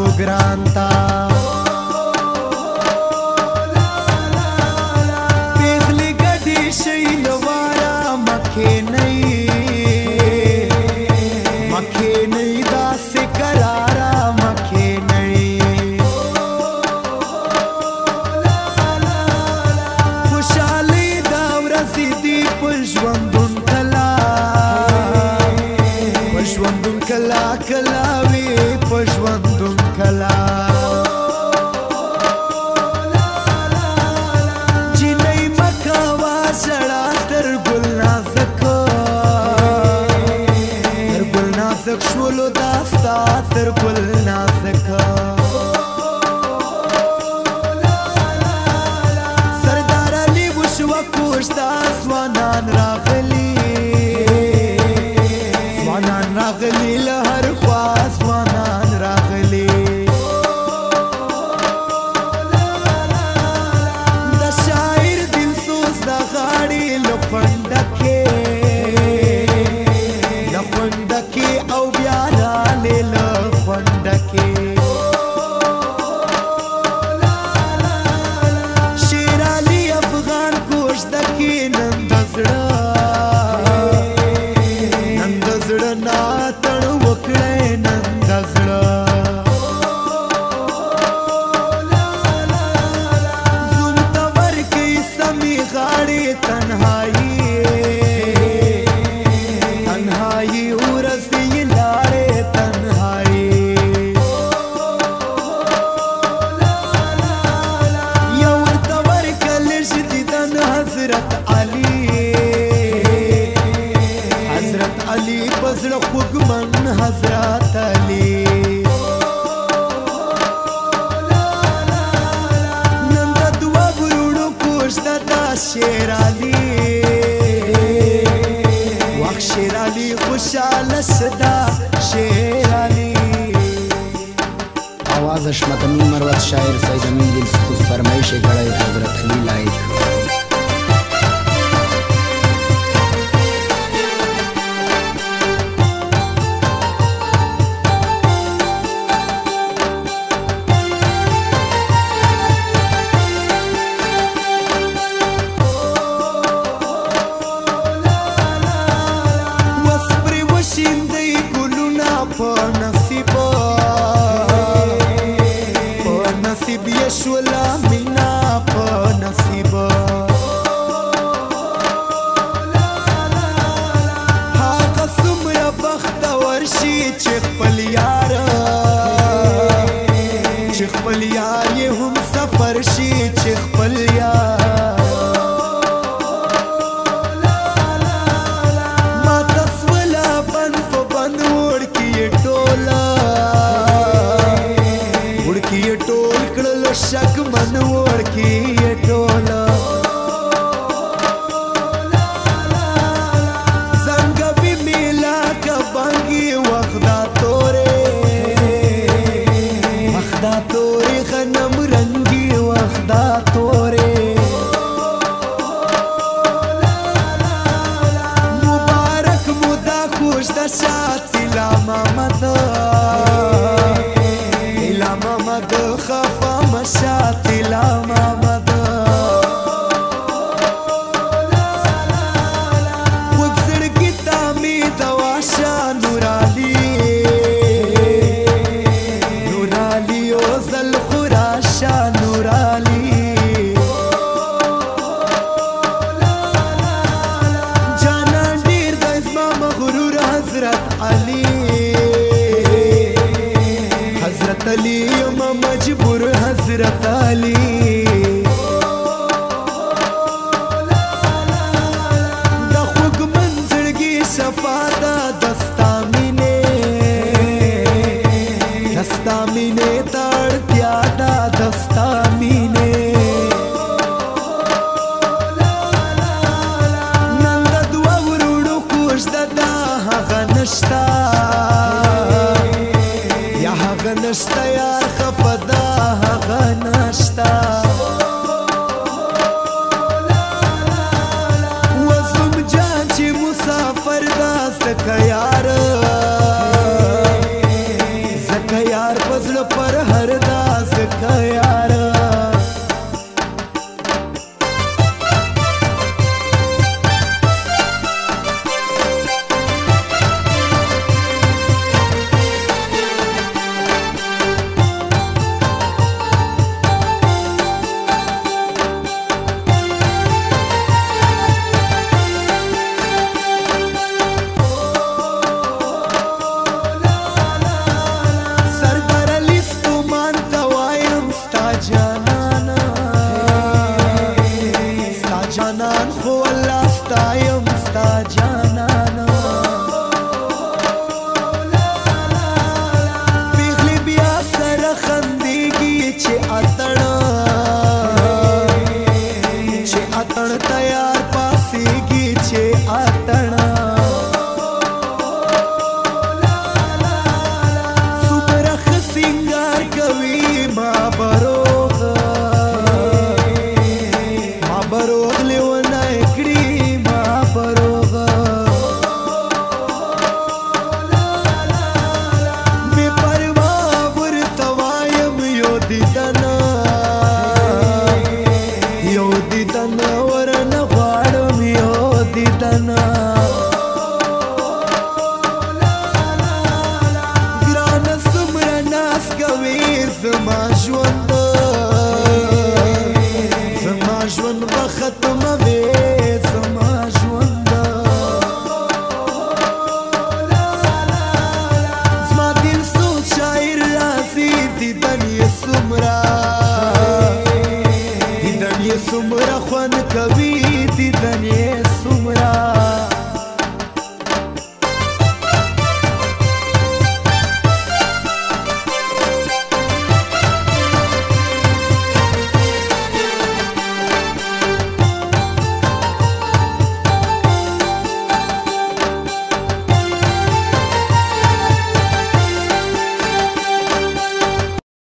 خو ګران تا پیغلې ګډې شي لواره مکې نه داسې کراره مکې نه خوشحالۍ دا ورځې دي په ژوندون کلا کلا وي په ژوندون کلا جنۍ مکوه ژړا تر ګل نازک شولو دا ستا تر ګل نازک سردار علي وشوه کوژ دا ځوانان راغلي له هر خوا ځوانان راغلي د شاعر دلسوز د غاړې له خونډکې او بیا رالې له خونډکې شیر علي افغان کوژدکې نن د زړه ناتړ وکړې نن د زړه زوم ته ورکوي سمې غاړې تنهایي ورځې یې لاړې تنهایي یو ورته ورکړل چې دیدن حضرت علي بزړه خوږمن حضرت علي نن د دوه وروڼو کوژده دا شیر علي وخت شیر علي خوشحاله صدا شیر علي आवाज अशमत अमीन मरवत शायर सईद अमीन दिलसुख फरमाइश गढ़े हजरत अली लाइक نصیب یې شوله مینا په نصیب هغه څومره بختور شي چې خپل یار یې هم سفر شي چې خپل یار ما تسوله بند په بند وړکي یې ټوله شک من وړکي ټوله زنګوي میلا کبانګي وخدا تورې غنم رنګي وخدا تورې مبارک مودا کوژده شاتی لا محمد خفا مشاتی لا محمد خوږ زړګي ته مې دوا شه نور علي او زل خراشه نور علي جانان ډېر دی زما مغرور حضرت علي یم مجبور حضرت علي د خوږمن زړګي صفا ده دستا مینې ته اړتیا ده دستا مینې نن د دوه وروڼو کوژده ده هغه نشته نشتا یار خفدا هغه نشتا وزم جان چې مسافر دا سمرا خوان کوي دیدن یې سمرا